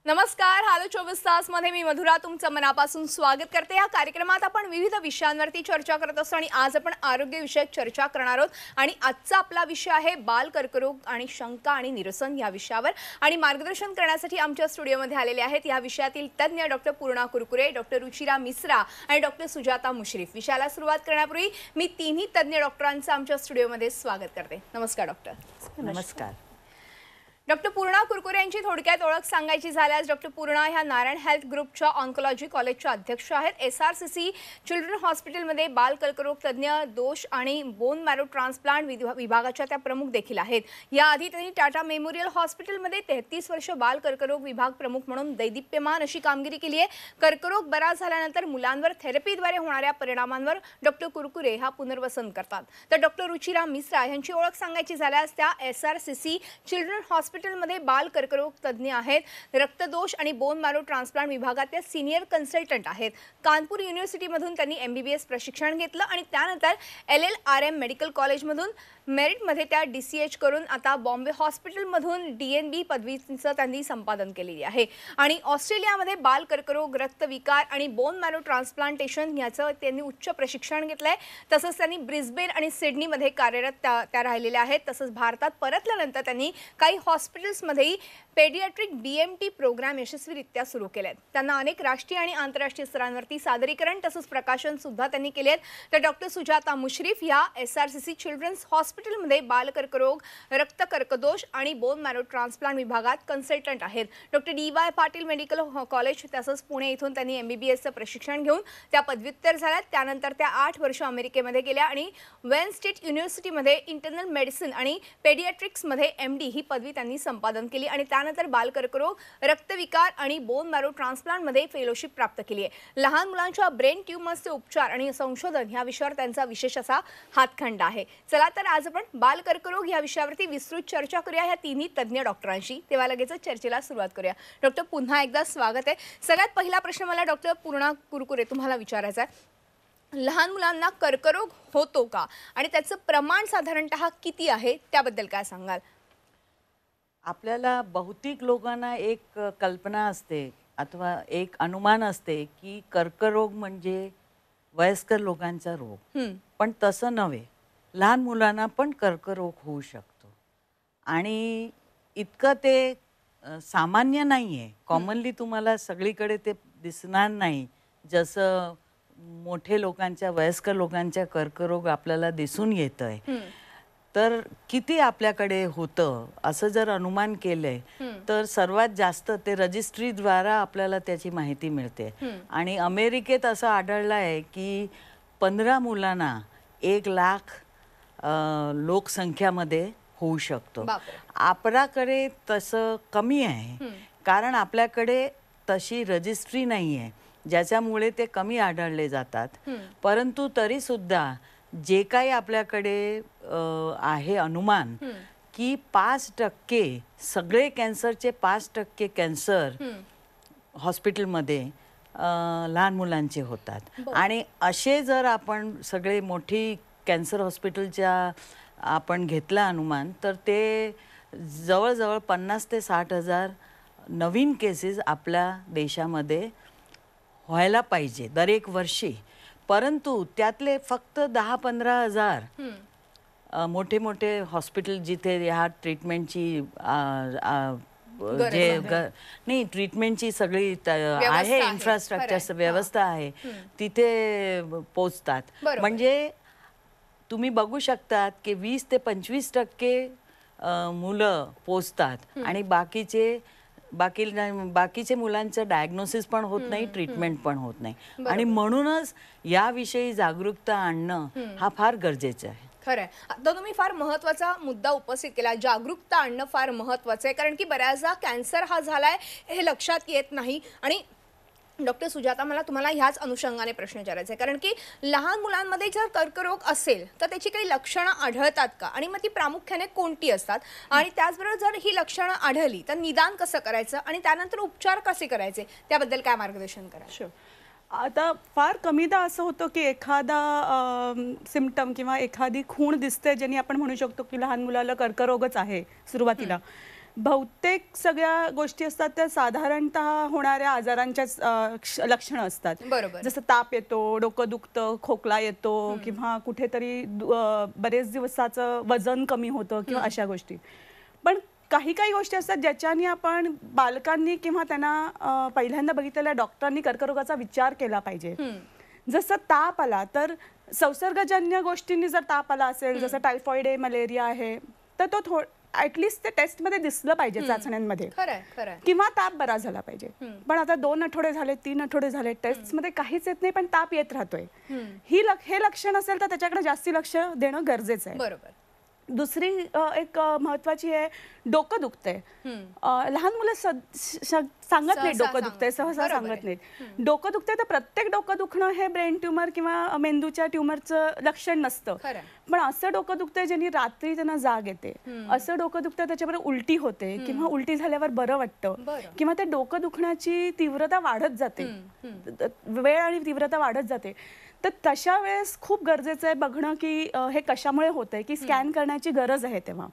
नमस्कार. हालो 24 तास मध्ये मी मधुरा तुमचं मनापासून स्वागत करते. या कार्यक्रमात आपण विविध विषयांवरती चर्चा करत असतो आणि आज आपण आरोग्य विषयक चर्चा करणार आहोत आणि आजचा आपला विषय आहे बाल कर्करोग आणि शंका आणि निरसन या विषयावर. आणि मार्गदर्शन करण्यासाठी आमच्या स्टुडिओमध्ये आलेले आहेत या विषयातील तज्ञ डॉक्टर पूर्णा कुरकुरे, डॉक्टर रुचिरा मिश्रा आणि डॉक्टर सुजाता मुश्रीफ. विषयाला सुरुवात करण्यापूर्वी मी तिन्ही तज्ञ डॉक्टरांचं आमच्या स्टुडिओमध्ये स्वागत करते. नमस्कार डॉक्टर. नमस्कार. डॉक्टर पूर्णा कुरकुरे यांची थोडक्यात ओळख सांगायची झाल्यास डॉक्टर पूर्णा ह्या नारायण हेल्थ ग्रुपच्या ऑन्कोलॉजी कॉलेजच्या अध्यक्ष आहेत. SRCC चिल्ड्रन हॉस्पिटलमध्ये बाल कर्करोग तज्ञ, दोष आणि बोन मॅरो ट्रान्सप्लांट विभागाच्या त्या प्रमुख देखील आहेत. याआधी त्यांनी टाटा मेमोरियल हॉस्पिटलमध्ये 33 वर्ष बाल कर्करोग विभाग प्रमुख म्हणून दैदिप्यमान अशी कामगिरी केली आहे. कर्करोग बरा झाल्यानंतर मुलांवर थेरपीद्वारे होणाऱ्या परिणामांवर डॉक्टर कुरकुरे हा पुनर्वसन करतात. तर डॉक्टर रुचिरा मिश्रा यांची ओळख सांगायची झाल्यास त्या SRCC चिल्ड्रन हॉस्पिटलमध्ये बाल कर्करोग तज्ञ आहेत. रक्तदोष आणि बोन मॅरो ट्रान्सप्लांट विभागात सिनियर कन्सल्टंट आहेत. कानपूर युनिव्हर्सिटीमधून त्यांनी MBBS प्रशिक्षण घेतलं आणि त्यानंतर LLRM मेडिकल कॉलेजमधून मेरिटमध्ये त्या DCH करून आता बॉम्बे हॉस्पिटलमधून DNB पदवीचं त्यांनी संपादन केलेली आहे. आणि ऑस्ट्रेलियामध्ये बाल कर्करोग, रक्तविकार आणि बोन मॅरो ट्रान्सप्लांटेशन याचं त्यांनी उच्च प्रशिक्षण घेतलंय. तसंच त्यांनी ब्रिस्बेन आणि सिडनीमध्ये कार्यरत त्या राहिलेल्या आहेत. तसंच भारतात परतल्यानंतर त्यांनी काही हॉस्पिटल्समध्येही पेडियाट्रिक BMT प्रोग्राम यशस्वीरित्या सुरू केले आहेत. त्यांना अनेक राष्ट्रीय आणि आंतरराष्ट्रीय स्तरांवरती सादरीकरण तसंच प्रकाशन सुद्धा त्यांनी केले आहेत. तर डॉक्टर सुजाता मुश्रीफ या SRCC चिल्ड्रन्स हॉस्पिटलमध्ये बाल कर्करोग, रक्त कर्कदोष आणि बोन मॅरो ट्रान्सप्लांट विभागात कन्सल्टंट आहेत. Doctor DY Patil medical college तसंच पुणे इथून त्यांनी MBBSचं प्रशिक्षण घेऊन त्या पदव्युत्तर झाल्यात. त्यानंतर त्या 8 वर्ष अमेरिकेमध्ये गेल्या आणि वेन स्टेट युनिव्हर्सिटीमध्ये इंटरनल मेडिसिन आणि पेडियाट्रिक्समध्ये MD ही पदवी त्यांनी संपादन केली आणि त्यानंतर बाल कर्करोग, रक्तविकार आणि बोन मॅरो ट्रान्सप्लांटमध्ये फेलोशिप प्राप्त केली आहे. लहान मुलांच्या ब्रेन ट्यूमर्सचे उपचार आणि संशोधन या विषयावर त्यांचा विशेष असा हातखंडा आहे. चला तर आज आपण बाल कर्करोग या विषयावरती विस्तृत चर्चा करूया ह्या तिन्ही तज्ञ डॉक्टरांशी. तेव्हा लगेच चर्चेला सुरुवात करूया. डॉक्टर पुन्हा एकदा स्वागत आहे. सगळ्यात पहिला प्रश्न मला डॉक्टर पूर्णा कुरकुरे तुम्हाला विचारायचा आहे. लहान मुलांना कर्करोग होतो का आणि त्याचं प्रमाण साधारणतः किती आहे त्याबद्दल काय सांगाल? आपल्याला बहुतेक लोकांना एक कल्पना असते अथवा एक अनुमान असते की कर्करोग म्हणजे वयस्कर लोकांचा रोग, पण तसं नव्हे. लहान मुलांना पण कर्करोग होऊ शकतो आणि इतकं ते सामान्य नाही आहे. कॉमनली तुम्हाला सगळीकडे ते दिसणार नाही जसं मोठे लोकांच्या, वयस्कर लोकांच्या कर्करोग आपल्याला दिसून येतंय. तर किती आपल्याकडे होतं असं जर अनुमान केलंय तर सर्वात जास्त ते रजिस्ट्रीद्वारा आपल्याला त्याची माहिती मिळते. आणि अमेरिकेत असं आढळलं आहे की 15 मुलांना 1 लाख लोकसंख्यामध्ये होऊ शकतो. आपल्याकडे तसं कमी आहे कारण आपल्याकडे तशी रजिस्ट्री नाही आहे ज्याच्यामुळे ते कमी आढळले जातात. परंतु तरी सुद्धा जे काही आपल्याकडे आहे अनुमान की 5% सगळे कॅन्सरचे 5% कॅन्सर हॉस्पिटलमध्ये लहान मुलांचे होतात. आणि असे जर आपण सगळे मोठी कॅन्सर हॉस्पिटलच्या आपण घेतला अनुमान तर ते जवळजवळ 50 ते 60 हजार नवीन केसेस आपल्या देशामध्ये व्हायला पाहिजे दर एक वर्षी. परंतु त्यातले फक्त 10-15 हजार मोठे मोठे हॉस्पिटल जिथे ह्या ट्रीटमेंटची नाही ट्रीटमेंटची सगळी आहे, इन्फ्रास्ट्रक्चर व्यवस्था आहे, तिथे पोचतात. म्हणजे तुम्ही बघू शकतात की 20 ते 25% मुलं पोचतात आणि बाकीचे मुलांचं डायग्नोसिस पण होत नाही, ट्रीटमेंट पण होत नाही. आणि म्हणूनच याविषयी जागरूकता आणणं हा फार गरजेचं आहे. खरंय. आता तुम्ही फार महत्त्वाचा मुद्दा उपस्थित केला. जागरूकता आणणं फार महत्त्वाचं आहे कारण की बऱ्याचदा कॅन्सर हा झालाय हे लक्षात येत नाही. आणि डॉक्टर सुजाता मला तुम्हाला ह्याच अनुषंगाने प्रश्न विचारायचा आहे कारण की लहान मुलांमध्ये जर कर्करोग असेल तर त्याची काही लक्षणं आढळतात का आणि मग ती प्रामुख्याने कोणती असतात आणि त्याचबरोबर जर ही लक्षणं आढळली तर निदान कसं करायचं आणि त्यानंतर उपचार कसे करायचे त्याबद्दल काय मार्गदर्शन करायचं? आता फार कमीदा असं होतं की एखादा सिम्पटम किंवा एखादी खूण दिसते ज्याने आपण म्हणू शकतो की लहान मुलाला कर्करोगच आहे सुरुवातीला. बहुतेक सगळ्या गोष्टी असतात त्या साधारणतः होणाऱ्या आजारांच्याच लक्षणं असतात. बरोबर. जसं ताप येतो, डोकं दुखतं, खोकला येतो किंवा कुठेतरी बरेच दिवसाचं वजन कमी होतं किंवा अशा गोष्टी. पण काही काही गोष्टी असतात ज्याच्यानी आपण बालकांनी किंवा त्यांना पहिल्यांदा बघितलेल्या डॉक्टरांनी कर्करोगाचा विचार केला पाहिजे. जसं ताप आला तर संसर्गजन्य गोष्टींनी जर ताप आला असेल, जसं टायफॉइड आहे, मलेरिया आहे, तर तो ऍटलिस्ट ते टेस्टमध्ये दिसलं पाहिजे चाचण्यांमध्ये, किंवा ताप बरा झाला पाहिजे. पण आता 2 आठवडे झाले, 3 आठवडे झाले, टेस्टमध्ये काहीच येत नाही पण ताप येत राहतोय, हे लक्षण असेल तर त्याच्याकडे जास्ती लक्ष देणं गरजेचं आहे. बरोबर. दुसरी एक महत्वाची आहे, डोकं दुखतंय. लहान मुलं सांगत नाहीत डोकं दुखतंय, सहसा सांगत नाहीत. डोकं दुखतंय तर प्रत्येक डोकं दुखणं हे ब्रेन ट्युमर किंवा मेंदूच्या ट्युमरचं लक्षण नसतं. पण असं डोकं दुखतंय ज्यांनी रात्री त्यांना जाग येते, असं डोकं दुखतंय त्याच्याबरोबर उलटी होते किंवा उलटी झाल्यावर बरं वाटतं किंवा ते डोकं दुखण्याची तीव्रता वाढत जाते, वेळ आणि तीव्रता वाढत जाते, तर तशा वेळेस खूप गरजेचं आहे बघणं की हे कशामुळे होतंय, की स्कॅन करण्याची गरज आहे तेव्हा.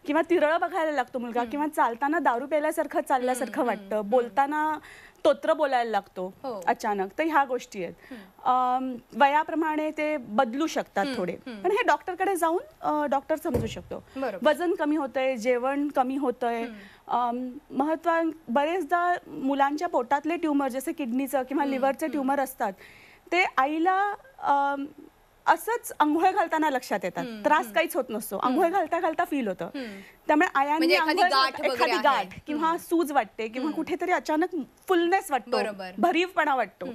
किंवा तिरळं बघायला लागतो मुलगा, किंवा चालताना दारू प्यायल्यासारखं चालल्यासारखं वाटतं, बोलताना तोत्र बोलायला लागतो अचानक, तर ह्या गोष्टी आहेत. वयाप्रमाणे ते बदलू शकतात थोडे, पण हे डॉक्टरकडे जाऊन डॉक्टर समजू शकतो. वजन कमी होतंय, जेवण कमी होतंय, बरेचदा मुलांच्या पोटातले ट्युमर जसे किडनीचं किंवा लिव्हरचे ट्युमर असतात ते आईला असंच आंघोळ घालताना लक्षात येतात, त्रास काहीच होत नसतो, आंघोळ घालता घालता फील होतं. त्यामुळे आयांनी एखादी गाठ किंवा सूज वाटते किंवा कुठेतरी अचानक फुलनेस वाटतो, भरीवपणा वाटतो,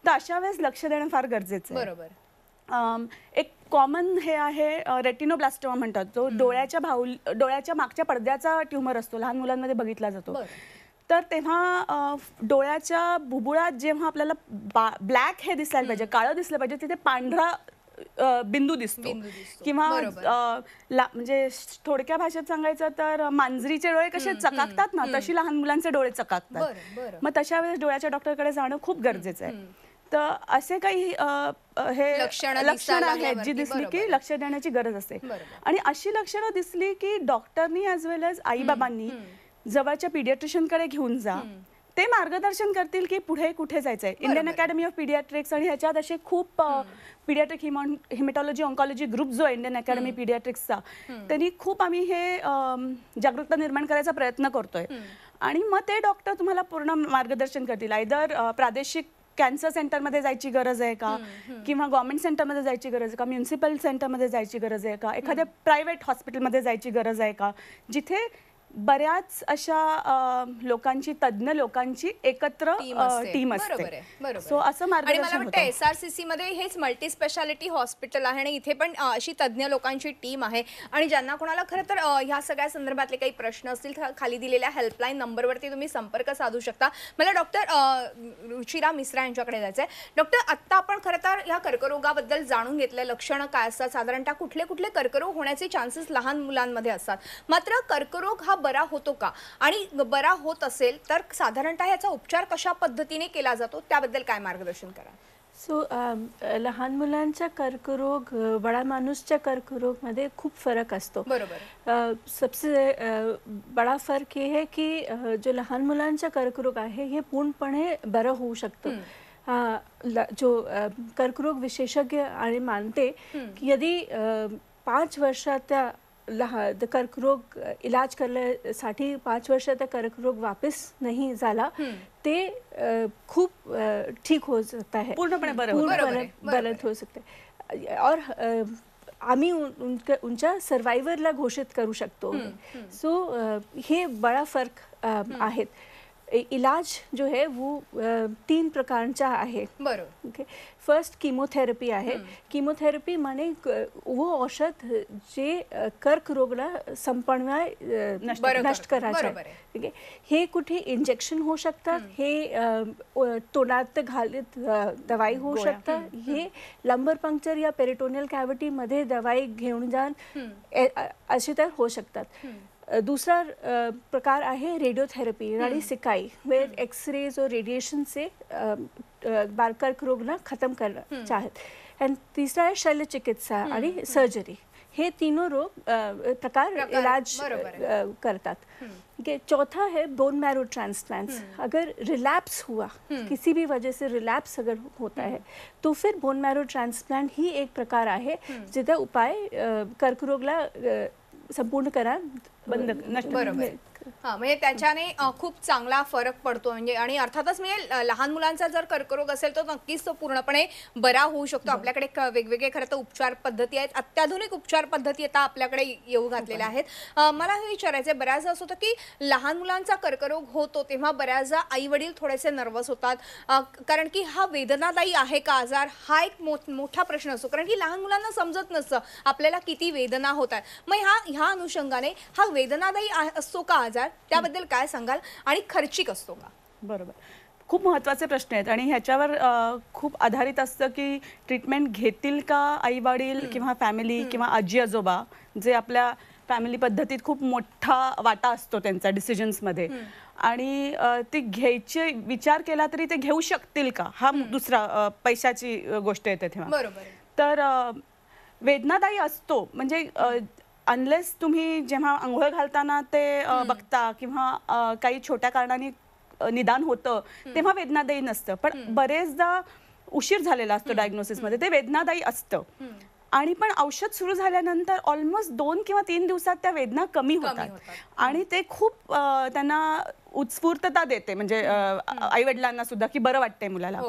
तर अशा वेळेस लक्ष देणं फार गरजेचं आहे. बरोबर. एक कॉमन हे आहे रेटिनोब्लास्टोमा म्हणतात, जो डोळ्याच्या मागच्या पडद्याचा ट्युमर असतो, लहान मुलांमध्ये बघितला जातो. तर तेव्हा डोळ्याच्या बुबुळात जेव्हा आपल्याला ब्लॅक हे दिसायला पाहिजे, काळं दिसलं पाहिजे, तिथे पांढरा बिंदू दिसतो. किंवा म्हणजे थोडक्या भाषेत सांगायचं तर मांजरीचे डोळे कसे चकाकतात ना, तशी लहान मुलांचे डोळे चकाकतात. मग तशा वेळेस डोळ्याच्या डॉक्टरकडे जाणं खूप गरजेचं आहे. तर असे काही हे लक्षणं आहेत जी दिसली की लक्ष देण्याची गरज असते. आणि अशी लक्षणं दिसली की डॉक्टरनी ॲज वेल एज आईबाबांनी जवळच्या पिडियाट्रिशियनकडे घेऊन जा, ते मार्गदर्शन करतील की पुढे कुठे जायचंय. इंडियन अकॅडमी ऑफ पिडियाट्रिक्स आणि ह्याच्यात असे खूप पिडियाट्रिक हिमेटॉलॉजी ऑन्कॉलॉजी ग्रुप जो आहे इंडियन अकॅडमी पिडियाट्रिक्सचा, त्यांनी खूप आम्ही हे जागरूकता निर्माण करायचा प्रयत्न करतोय. आणि मग ते डॉक्टर तुम्हाला पूर्ण मार्गदर्शन करतील. आयदर प्रादेशिक कॅन्सर सेंटरमध्ये जायची गरज आहे का, किंवा गव्हर्नमेंट सेंटरमध्ये जायची गरज आहे का, म्युन्सिपल सेंटरमध्ये जायची गरज आहे का, एखाद्या प्रायव्हेट हॉस्पिटलमध्ये जायची गरज आहे का, जिथे बऱ्याच अशा लोकांची, तज्ञ लोकांची एकत्र टीम असते. सो असं मार्गदर्शन होतं. SRCC मध्ये हेच मल्टी स्पेशालिटी हॉस्पिटल आहे आणि इथे पण अशी तज्ञ लोकांची टीम आहे. आणि ज्यांना कोणाला खरं तर ह्या सगळ्या संदर्भातले काही प्रश्न असतील तर खाली दिलेल्या हेल्पलाईन नंबरवरती तुम्ही संपर्क साधू शकता. मला डॉक्टर रुचिरा मिश्रा यांच्याकडे जायचं आहे. डॉक्टर, आत्ता आपण खरं तर ह्या कर्करोगाबद्दल जाणून घेतलं, लक्षणं काय असतात, साधारणतः कुठले कुठले कर्करोग होण्याचे चान्सेस लहान मुलांमध्ये असतात. मात्र कर्करोग हा बरा होतो का, आणि बरा होत असेल तर साधारणतः याचा उपचार कशा पद्धतीने केला जातो, त्याबद्दल काय मार्गदर्शन करा. सो लहान मुलांच्या कर्करोग बड़ा माणूसच्या कर्करोगमध्ये खूप फरक असतो. बरोबर. सबसे बड़ा फर्क ये है की जो लहान मुलांच्या कर्करोग आहे हे पूर्णपणे बरं होऊ शकतं. जो कर्करोग विशेषज्ञ आणि मानते की यदि 5 वर्षात कर्करोग इलाज करण्यासाठी 5 वर्षात कर्करोग वापस नहीं झाला, ते खूप ठीक हो सकता है, पूर्णपणे बरं हो सकता है. और आम्ही उनच्या सर्वायवरला घोषित करू शकतो. सो हे बड़ा फर्क आहेत. इलाज जो है वो 3 प्रकारचा आहे. बरोबर. ओके. फर्स्ट कीमोथेरपी आहे. कीमोथेरपी माने वो औषध जे कर्करोगला संपूर्ण नष्ट करायचं आहे. हे कुठे इंजेक्शन होऊ शकतात, हे तोंडात घालत दवाई होऊ शकतात, हे लंबर पंक्चर या पेरिटोनियल कॅव्हिटी मध्ये दवाई घेऊन जाऊन असे तर होऊ शकतात. दूसरा प्रकार आहे रेडियोथेरेपी यानी सिकाई, वे एक्सरेज और रेडिएशन से कर्करोग खत्म करना चाहत. एंड तीसरा है शल्य चिकित्सा आणि सर्जरी. हे तीनों प्रकार इलाज करतात। चौथा है बोन मैरो ट्रांसप्लांट्स। अगर रिलैप्स हुआ, किसी भी वजह से रिलैप्स अगर होता है, तो फिर बोन मैरो ट्रान्सप्लांट ही एक प्रकार आहे जिथे उपाय कर्करोगला संपूर्ण करा बरोबर। हां, म्हणजे त्याच्याने खूप चांगला फरक पडतो म्हणजे, आणि अर्थातच म्हणजे लहान मुलांचा जर कर्करोग असेल तर नक्कीच तो पूर्णपणे बरा होऊ शकतो। आपल्याकडे वेगवेगळे खरं तर उपचार पद्धती आहेत, अत्याधुनिक उपचार पद्धती आता आपल्याकडे येऊ घातलेल्या आहेत। मला हे विचारायचं, बऱ्याचदा असं होतं की लहान मुलांचा कर्करोग होतो तेव्हा बऱ्याचदा आई वडील थोडेसे नर्वस होतात, कारण की हा वेदनादायी आहे का आजार, हा एक मोठा प्रश्न असतो, कारण की लहान मुलांना समजत नसतं आपल्याला किती वेदना होत आहेत। मग ह्या अनुषंगाने हा वेदनादायी असतो का आजार, त्याबद्दल काय सांगाल, आणि खर्चिक असतो का? बरोबर, खूप महत्त्वाचे प्रश्न आहेत आणि ह्याच्यावर खूप आधारित असतं की ट्रीटमेंट घेतील का आई वडील किंवा फॅमिली किंवा आजी आजोबा, जे आपल्या फॅमिली पद्धतीत खूप मोठा वाटा असतो त्यांचा डिसिजन्समध्ये, आणि ते घ्यायचे विचार केला तरी ते घेऊ शकतील का, हा दुसरा पैशाची गोष्ट येते तेव्हा। बरोबर। तर वेदनादायी असतो म्हणजे अनलेस तुम्ही जेव्हा आंघोळ घालताना ते बघता किंवा काही छोट्या कारणाने निदान होतं तेव्हा वेदनादायी नसतं, पण बरेचदा उशीर झालेला असतो डायग्नोसिसमध्ये, ते वेदनादायी असतं। आणि पण औषध सुरू झाल्यानंतर ऑलमोस्ट 2 किंवा 3 दिवसात त्या वेदना कमी होतात आणि ते खूप त्यांना उत्स्फूर्तता देते, म्हणजे आई वडिलांना सुद्धा की बरं वाटतंय मुलाला।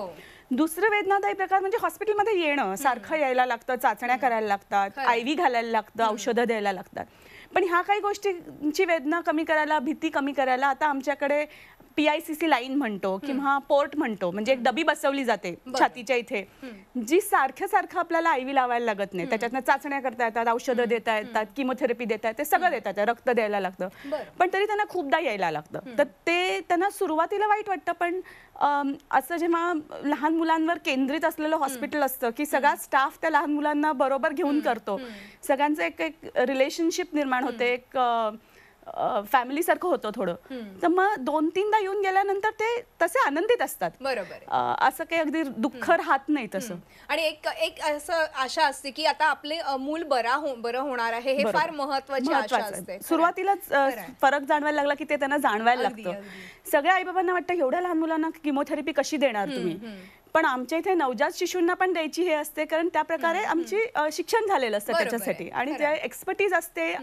दुसरं वेदनादायी प्रकार म्हणजे हॉस्पिटलमध्ये येणं, सारखं यायला लागतं, चाचण्या करायला लागतात, IV घालायला लागतं, औषधं द्यायला लागतात। पण ह्या काही गोष्टींची वेदना कमी करायला, भीती कमी करायला आता आमच्याकडे PICC लाईन म्हणतो किंवा पोर्ट म्हणतो, म्हणजे एक डबी बसवली जाते छातीच्या इथे, जी सारखं आपल्याला IV लावायला लागत नाही, त्याच्यातनं चाचण्या करता येतात, औषधं देता येतात, किमोथेरपी देता येते, सगळं देतात, रक्त द्यायला लागतं, पण तरी त्यांना खूपदा यायला लागतं। तर ते त्यांना सुरुवातीला वाईट वाटतं, पण असं जेव्हा लहान मुलांवर केंद्रित असलेलं हॉस्पिटल असतं की सगळा स्टाफ त्या लहान मुलांना बरोबर घेऊन करतो, सगळ्यांचं एक रिलेशनशिप निर्माण होते, एक फॅमिली सारखं होतं थोडं, तर मग 2-3दा येऊन गेल्यानंतर ते तसे आनंदित असतात। बरोबर, असं काही अगदी दुःख राहत नाही तसं। आणि एक असं आशा असते की आता आपले मूल बरं होणार आहे, हे फार महत्त्वाची आशा असते। सुरुवातीलाच फरक जाणवायला लागला की ते त्यांना जाणवायला लागतं। सगळ्या आईबाबांना वाटतं एवढ्या लहान मुलांना किमोथेरपी कशी देणार तुम्ही, पण आमच्या इथे नवजात शिशूंना पण द्यायची हे असते, कारण त्या प्रकारे आमची शिक्षण झालेलं असतं त्याच्यासाठी, आणि त्या एक्सपर्टीज असते,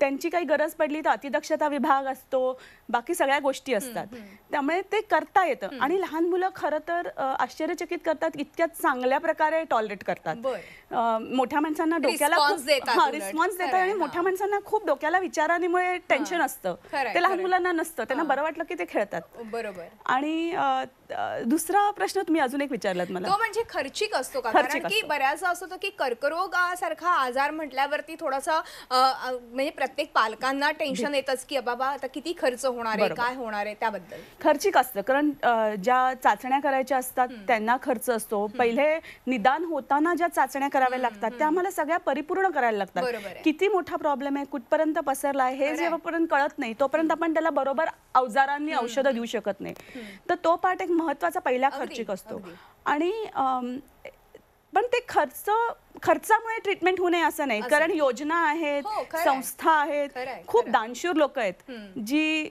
त्यांची काही गरज पडली तर अतिदक्षता विभाग असतो, बाकी सगळ्या गोष्टी असतात, त्यामुळे ते करता येतं। आणि लहान मुलं खरं तर आश्चर्यचकित करतात, इतक्या चांगल्या प्रकारे टॉलरेट करतात। मोठ्या माणसांना डोक्याला रिस्पॉन्स देतात, आणि मोठ्या माणसांना खूप डोक्याला विचारांमुळे टेन्शन असतं, ते लहान मुलांना नसतं, त्यांना बरं वाटलं की ते खेळतात। बरोबर। आणि दुसरा प्रश्न तुम्ही अजून एक विचारलात मला, तो म्हणजे खर्चिक असतो का? कारण की बऱ्याचदा असं होतं की कर्करोगासारखा आजार म्हटल्यावरती थोडासा म्हणजे प्रत्येक पालकांना टेन्शन येतच की बाबा आता किती खर्च होणार आहे, काय होणार आहे, त्याबद्दल खर्चिक असतं, कारण ज्या चाचण्या करायच्या असतात त्यांना खर्च असतो, पहिले निदान होताना ज्या चाचण्या कराव्या लागतात त्या आम्हाला सगळ्या परिपूर्ण करायला लागतात। किती मोठा प्रॉब्लेम आहे, कुठपर्यंत पसरला आहे, हे जेव्हापर्यंत कळत नाही तोपर्यंत आपण त्याला बरोबर अवजारांनी औषधं देऊ शकत नाही, तर तो पार्ट एक महत्त्वाचा पहिला खर्चिक असतो। आणि पण ते खर्चामुळे ट्रीटमेंट होऊ नये असं नाही, कारण योजना आहेत, संस्था आहेत, खूप दानशूर लोक आहेत जी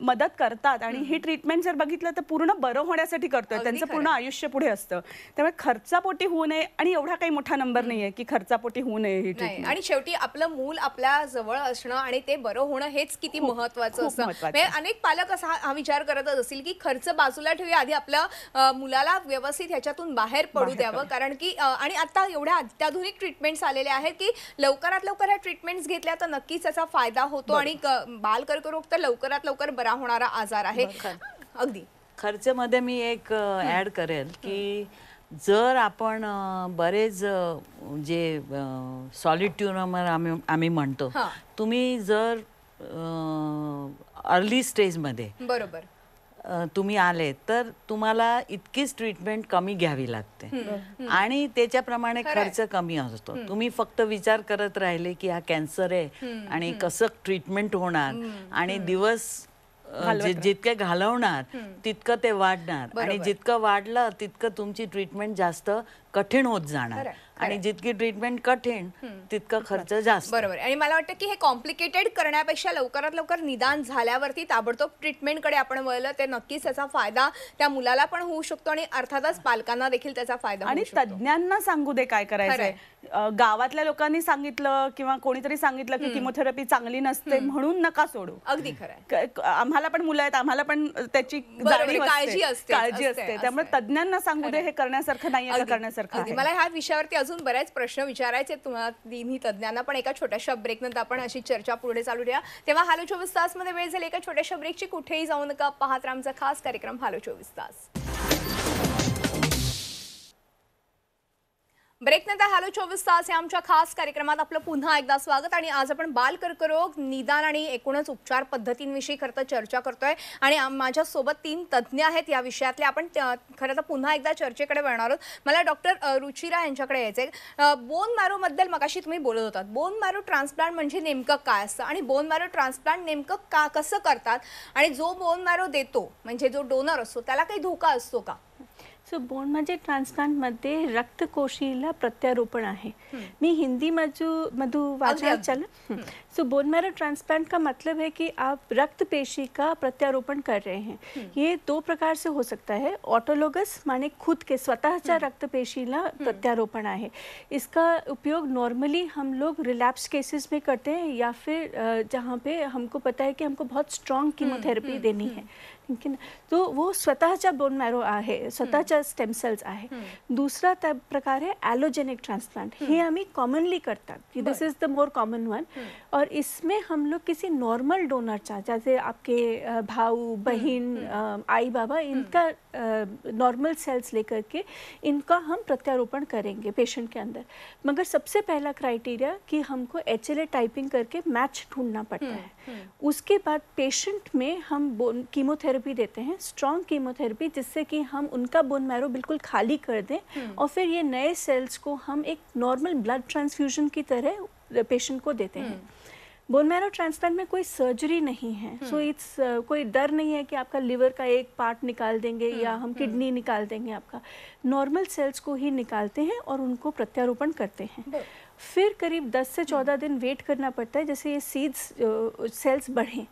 मदत करतात, आणि ही ट्रीटमेंट जर बघितलं तर पूर्ण बरं होण्यासाठी करतोय, त्यांचं पूर्ण आयुष्य पुढे असतं, त्यामुळे खर्चापोटी होऊ नये, आणि एवढा काही मोठा नंबर नाहीये की खर्चापोटी होऊ नये ही ट्रीटमेंट। आणि शेवटी आपलं मूल आपल्या जवळ असणं आणि ते बरं होणं हेच किती महत्त्वाचं असतं। अनेक पालक असा हा विचार करतच असतील की खर्च बाजूला ठेवूया, आधी आपल्या मुलाला व्यवस्थित ह्याच्यातून बाहेर पडू द्यावं, कारण की आणि आता एवढ्या अत्याधुनिक ट्रीटमेंट्स आलेले आहेत की लवकरात लवकर ह्या ट्रीटमेंट्स घेतल्या तर नक्कीच त्याचा फायदा होतो, आणि बाल कर्करोग तर लवकरात लवकर बरा होणारा आजार आहे। अगदी खर्चामध्ये मी एक ऍड करेल की जर आपण बरेच जे सॉलिड ट्युमर आम्ही म्हणतो, तुम्ही जर अर्ली स्टेजमध्ये बरोबर तुम्ही आले तर तुम्हाला इतकीच ट्रीटमेंट कमी घ्यावी लागते, आणि त्याच्याप्रमाणे खर्च कमी असतो। तुम्ही फक्त विचार करत राहिले की हा कॅन्सर आहे आणि कसं ट्रीटमेंट होणार, आणि दिवस जितके घालवणार तितकं ते वाढणार, आणि जितकं वाढलं तितकं तुमची ट्रीटमेंट जास्त कठीण होत जाणार, आणि जितकी ट्रीटमेंट कठीण तितका खर्च जास्त. बरोबर. आणि मला वाटतं की हे कॉम्प्लिकेटेड करण्यापेक्षा लवकरात लवकर निदान झाल्यावरती ताबडतोब ट्रीटमेंटकडे आपण वळलं ते नक्कीच त्याचा फायदा त्या मुलाला पण होऊ शकतो आणि अर्थातच पालकांना देखील त्याचा फायदा आणि होऊ शकतो. तज्ञांना सांगू दे काय करायचंय. गावातल्या लोकांनी सांगितलं किंवा कोणीतरी सांगितलं की किमोथेरपी चांगली नसते म्हणून नका सोडू. अगदी खरं. आम्हाला पण मुलं आहेत, आम्हाला पण त्याची जाणीव असते, काळजी असते. त्यामुळे तज्ञांना सांगू दे हे करण्यासारखं नाही आहे, करण्यासारखं आहे. मला ह्या विषयावरती अजून बरेच प्रश्न विचारायचे तुम्हाला तिन्ही तज्ञांना, पण एका छोट्याशा ब्रेक नंतर आपण अशी चर्चा पुढे चालू ठेवूया. तेव्हा हालो 24 तास मध्ये वेळ झाली एका छोट्याशा ब्रेकची. कुठेही जाऊ नका, पाहत राहा आमचा खास कार्यक्रम हालो 24 तास. ब्रेक नंतर हालो 24 तास या आमच्या खास कार्यक्रमात आपलं पुन्हा एकदा स्वागत. आणि आज आपण बाल कर्करोग निदान आणि एकूणच उपचार पद्धतींविषयी खरं तर चर्चा करतोय आणि माझ्यासोबत 3 तज्ज्ञ आहेत या विषयातले. आपण खरं तर पुन्हा एकदा चर्चेकडे वळणार आहोत. मला डॉक्टर रुचिरा यांच्याकडे यायचंय. बोन मॅरो बद्दल मगाशी तुम्ही बोलत होतात. बोन मॅरो ट्रान्सप्लांट म्हणजे नेमकं काय असतं आणि बोन मॅरो ट्रान्सप्लांट नेमकं कसं करतात आणि जो बोन मॅरो देतो म्हणजे जो डोनर असतो त्याला काही धोका असतो का? सो बोन म्हणजे ट्रान्सप्लांटमध्ये रक्तकोशीला प्रत्यारोपण आहे. मैं हिंदी मधु वाचा चला. सो बोन मैरो ट्रांसप्लांट का मतलब है कि आप रक्त पेशी का प्रत्यारोपण कर रहे हैं. ये 2 प्रकार से हो सकता है. ऑटोलोगस माने खुद के स्वतःच्या रक्त पेशीला प्रत्यारोपण है. इसका उपयोग नॉर्मली हम लोग रिलैप्स केसेस में करते हैं या फिर जहाँ पे हमको पता है कि हमको बहुत स्ट्रॉन्ग कीमोथेरेपी देनी है. ठीक है ना. तो वो स्वतःच्या बोन मॅरो आहे, स्वतःच्या स्टेम सेल्स आहे. दूसरा प्रकार है एलोजेनिक ट्रांसप्लांट. ये आम्ही कॉमनली करतात. This is the more common one. और इसमें हम लोग किसी नॉर्मल डोनर जैसे आपके भाऊ बहन आई बाबा इनका नॉर्मल सेल्स लेकर के इनका हम प्रत्यारोपण करेंगे पेशेंट के अंदर. मगर सबसे पहला क्राइटेरिया कि हमको HLA टाइपिंग करके मैच ढूंढना पड़ता है. उसके बाद पेशेंट में हम कीमोथेरेपी देते हैं, स्ट्रॉन्ग कीमोथेरेपी, जिससे कि हम उनका बोन मैरो बिल्कुल खाली कर दें और फिर ये नए सेल्स को हम एक नॉर्मल ब्लड ट्रांसफ्यूजन की तरह पेशेंट को देते हैं. बोन मैरो ट्रांसप्लांट में कोई सर्जरी नहीं है. सो इट्स कोई डर नहीं है कि आपका लिवर का एक पार्ट निकाल देंगे या हम किडनी निकाल देंगे. आपका नॉर्मल सेल्स को ही निकालते हैं और उनको प्रत्यारोपण करते हैं. फिर करीब 10 से 14 दिन वेट करना पड़ता है जैसे ये सीड्स सेल्स बढ़ें.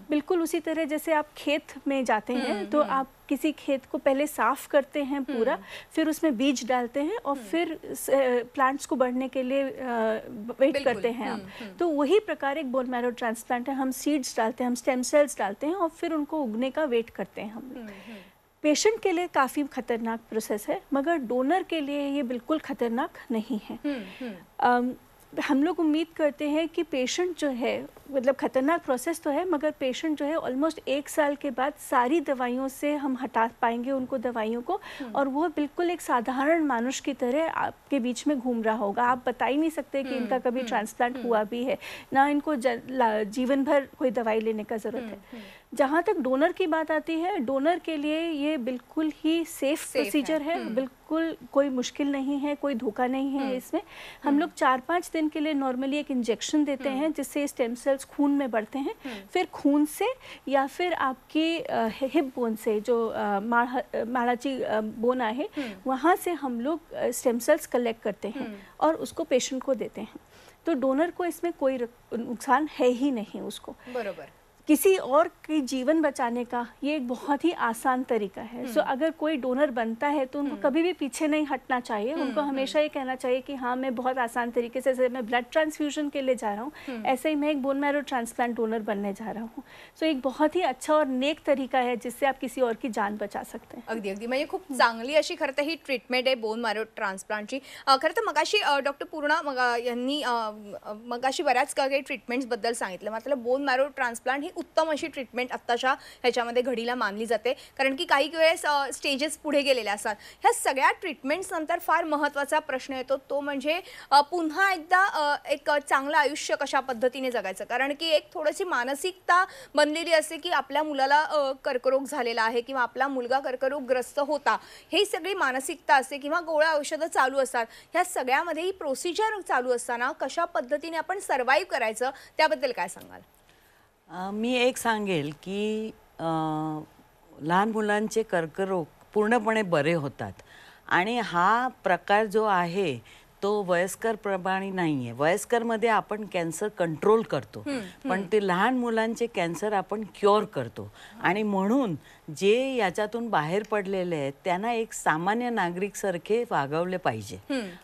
बिल्कुल उसी तरह जैसे आप खेत में जाते हैं तो आप किसी खेत को पहले साफ करते हैं पूरा, फिर उसमें बीज डालते हैं और फिर प्लांट्स को बढ़ने के लिए वेट करते हैं आप. तो वही प्रकार एक बोन मैरो ट्रांसप्लांट है. हम सीड्स डालते हैं, हम स्टेम सेल्स डालते हैं और फिर उनको उगने का वेट करते हैं हम. पेशेंट के लिए काफ़ी खतरनाक प्रोसेस है मगर डोनर के लिए ये बिल्कुल खतरनाक नहीं है. हम लोग उम्मीद करते हैं कि पेशेंट जो है, मतलब खतरनाक प्रोसेस तो है मगर पेशेंट जो है ऑलमोस्ट 1 साल के बाद सारी दवाइयों से हम हटा पाएंगे उनको दवाइयों को और वो बिल्कुल एक साधारण मानुष की तरह आपके बीच में घूम रहा होगा. आप बता ही नहीं सकते कि इनका कभी ट्रांसप्लांट हुआ भी है, ना इनको जीवन भर कोई दवाई लेने का ज़रूरत है. जहाँ तक डोनर की बात आती है, डोनर के लिए ये बिल्कुल ही सेफ प्रोसीजर है. बिल्कुल कोई मुश्किल नहीं है, कोई धोखा नहीं है इसमें. हम लोग 4-5 दिन के लिए नॉर्मली एक इंजेक्शन देते हैं जिससे स्टेम सेल्स खून में बढ़ते हैं. फिर खून से या फिर आपकी हिप बोन से जो माड़ाची बोन है वहाँ से हम लोग स्टेम सेल्स कलेक्ट करते हैं और उसको पेशेंट को देते हैं. तो डोनर को इसमें कोई नुकसान है ही नहीं उसको. बरोबर. किसी और की जीवन बचाने का ये एक बहुत ही आसान तरीका है. सो अगर कोई डोनर बनता है तो उनको कभी भी पीछे नहीं हटना चाहिए. उनको हमेशा ये कहना चाहिए कि हाँ मैं बहुत आसान तरीके से, जैसे मैं ब्लड ट्रांसफ्यूजन के लिए जा रहा हूँ ऐसे ही मैं एक बोन मैरो ट्रांसप्लांट डोनर बनने जा रहा हूँ. सो एक बहुत ही अच्छा और नेक तरीका है जिससे आप किसी और की जान बचा सकते हैं. अगदी अगदी म्हणजे खूप चांगली अशी खरं तर ही ट्रीटमेंट आहे बोन मॅरो ट्रान्सप्लांटची. खरं तर मगाशी डॉक्टर पूर्णा यांनी मगाशी बऱ्याच काही ट्रीटमेंट्सबद्दल सांगितलं. मात्र बोन मॅरो ट्रान्सप्लांट ही उत्तम अशी ट्रीटमेंट आत्ताच्या ह्याच्यामध्ये घडीला मानली जाते कारण की काही वेळेस स्टेजेस पुढे गेलेले असतात. ह्या सगळ्या ट्रीटमेंट्स नंतर फार महत्त्वाचा प्रश्न येतो तो म्हणजे पुन्हा एकदा एक चांगलं आयुष्य कशा पद्धतीने जगायचं. कारण की एक थोडीशी मानसिकता बनलेली असते की आपल्या मुलाला कर्करोग झालेला आहे किंवा आपला मुलगा कर्करोगग्रस्त होता, ही सगळी मानसिकता असते किंवा गोळ्या औषधं चालू असतात. ह्या सगळ्यामध्ये ही प्रोसिजर चालू असताना कशा पद्धतीने आपण सर्वाईव्ह करायचं त्याबद्दल काय सांगाल? मी एक सांगेल की लहान मुलांचे कर्करोग पूर्णपणे बरे होतात आणि हा प्रकार जो आहे तो वयस्कर प्रमाणे नाहीये. वयस्करमध्ये आपण कॅन्सर कंट्रोल करतो, पण ते लहान मुलांचे कॅन्सर आपण क्युअर करतो. आणि म्हणून जे याच्यातून बाहेर पडलेले आहेत त्यांना एक सामान्य नागरिक सारखे वागवले पाहिजे.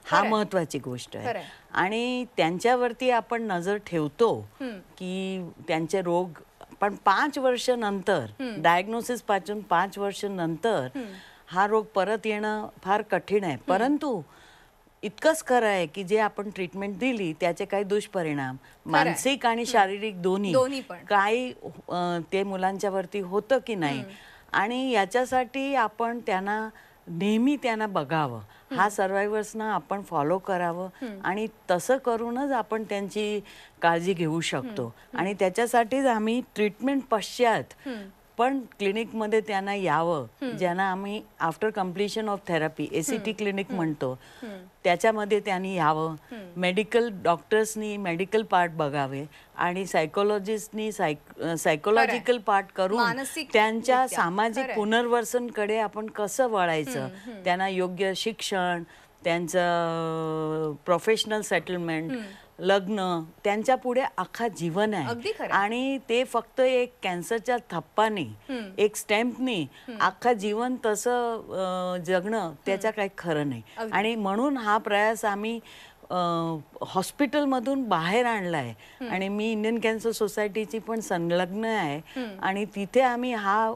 हा महत्वाची गोष्ट आहे. आणि त्यांच्यावरती आपण नजर ठेवतो की त्यांचे रोग, पण 5 वर्ष नंतर, डायग्नोसिस पासून 5 वर्ष नंतर हा रोग परत येणं फार कठीण आहे. परंतु इतकंच खरं आहे की जे आपण ट्रीटमेंट दिली त्याचे काही दुष्परिणाम मानसिक आणि शारीरिक दोन्ही काही ते मुलांच्या वरती होतं की नाही. आणि याच्यासाठी आपण नेहमी त्यांना बघावं, हा सर्वायव्हर्सना आपण फॉलो करावं आणि तसं करूनच आपण त्यांची काळजी घेऊ शकतो. आणि त्याच्यासाठीच आम्ही ट्रीटमेंट पश्चात पण क्लिनिकमध्ये त्यांना यावं, ज्यांना आम्ही after completion of therapy ACT clinic म्हणतो, त्याच्यामध्ये त्यांनी यावं. मेडिकल डॉक्टर्सनी मेडिकल पार्ट बघावे आणि सायकोलॉजिस्टनी सायकोलॉजिकल पार्ट करून त्यांच्या सामाजिक पुनर्वसनकडे आपण कसं वळायचं, त्यांना योग्य शिक्षण, त्यांचं प्रोफेशनल सेटलमेंट, लग्न, त्यांच्या पुढे अख्खा जीवन आहे. आणि ते फक्त एक कॅन्सरच्या थप्पाने, एक स्टॅम्पनी अख्खा जीवन तसं जगणं त्याच्या काही खरं नाही. आणि म्हणून हा प्रयास आम्ही हॉस्पिटलमधून बाहेर आणलाय. आणि मी इंडियन कॅन्सर सोसायटीची पण संलग्न आहे आणि तिथे आम्ही हा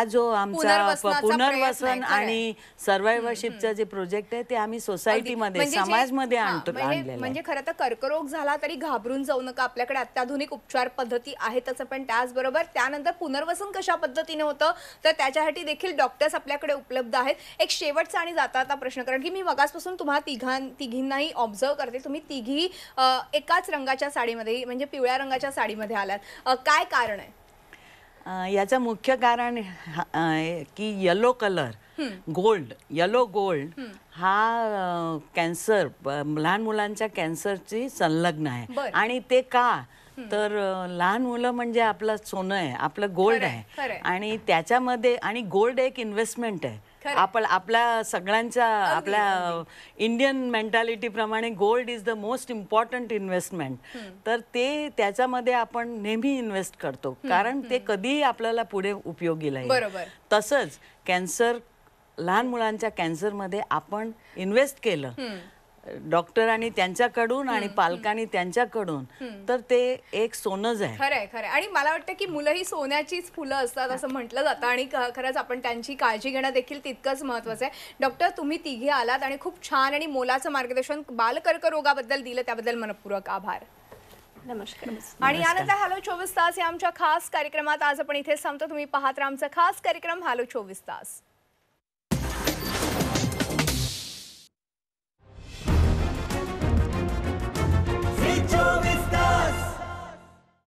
जो आमचा पुनर्वसन आणि सर्वायव्हरशिपचा जे प्रोजेक्ट आहे ते आम्ही सोसायटीमध्ये, समाजमध्ये आणलेलं. म्हणजे खरं तर कर्करोग झाला तरी घाबरून जाऊ नका, आपल्याकडे अत्याधुनिक उपचार पद्धती आहेतच, पण त्याचबरोबर त्यानंतर पुनर्वसन कशा पद्धतीने होतं तर त्याच्यासाठी देखील डॉक्टर्स आपल्याकडे उपलब्ध आहेत. एक शेवटचा आणि जाता प्रश्न, कारण की मी मगासपासून तुम्हाला तिघींनाही ऑब्झर्व करते, तुम्ही तिघी एकाच रंगाच्या साडीमध्ये, म्हणजे पिवळ्या रंगाच्या साडीमध्ये आलात. काय कारण आहे? याचं मुख्य कारण की येलो कलर, येलो गोल्ड हा कॅन्सर, लहान मुलांच्या कॅन्सरची संलग्न आहे. आणि ते का तर लहान मुलं म्हणजे आपलं सोनं आहे, आपलं गोल्ड आहे. आणि त्याच्यामध्ये, आणि गोल्ड एक इन्व्हेस्टमेंट आहे. आपल्या सगळ्यांच्या, आपल्या इंडियन मेंटॅलिटी प्रमाणे gold is the most important investment. तर ते त्याच्यामध्ये आपण नेहमी इन्व्हेस्ट करतो, कारण ते कधीही आपल्याला पुढे उपयोगी येईल. तसंच कॅन्सर, लहान मुलांच्या कॅन्सरमध्ये आपण इन्व्हेस्ट केलं डॉक्टरांनी त्यांच्याकडून आणि पालकांनी त्यांच्याकडून, तर ते एक सोनंच आहे. खरंय खरंय. आणि मला वाटतं की मुलं ही सोन्याचीच फुलं असतात असं म्हटलं जातं, आणि खरंच आपण त्यांची काळजी घेणं देखील तितकंच महत्वाचं आहे. डॉक्टर, तुम्ही तिघे आलात आणि खूप छान आणि मोलाचं मार्गदर्शन बालकर्करोगाबद्दल दिलं, त्याबद्दल मनपूर्वक आभार. नमस्कार. आणि यानंतर हॅलो 24 तास या आमच्या खास कार्यक्रमात आज आपण इथे थांबतो. तुम्ही पाहत राहा आमचा खास कार्यक्रम हॅलो 24 तास.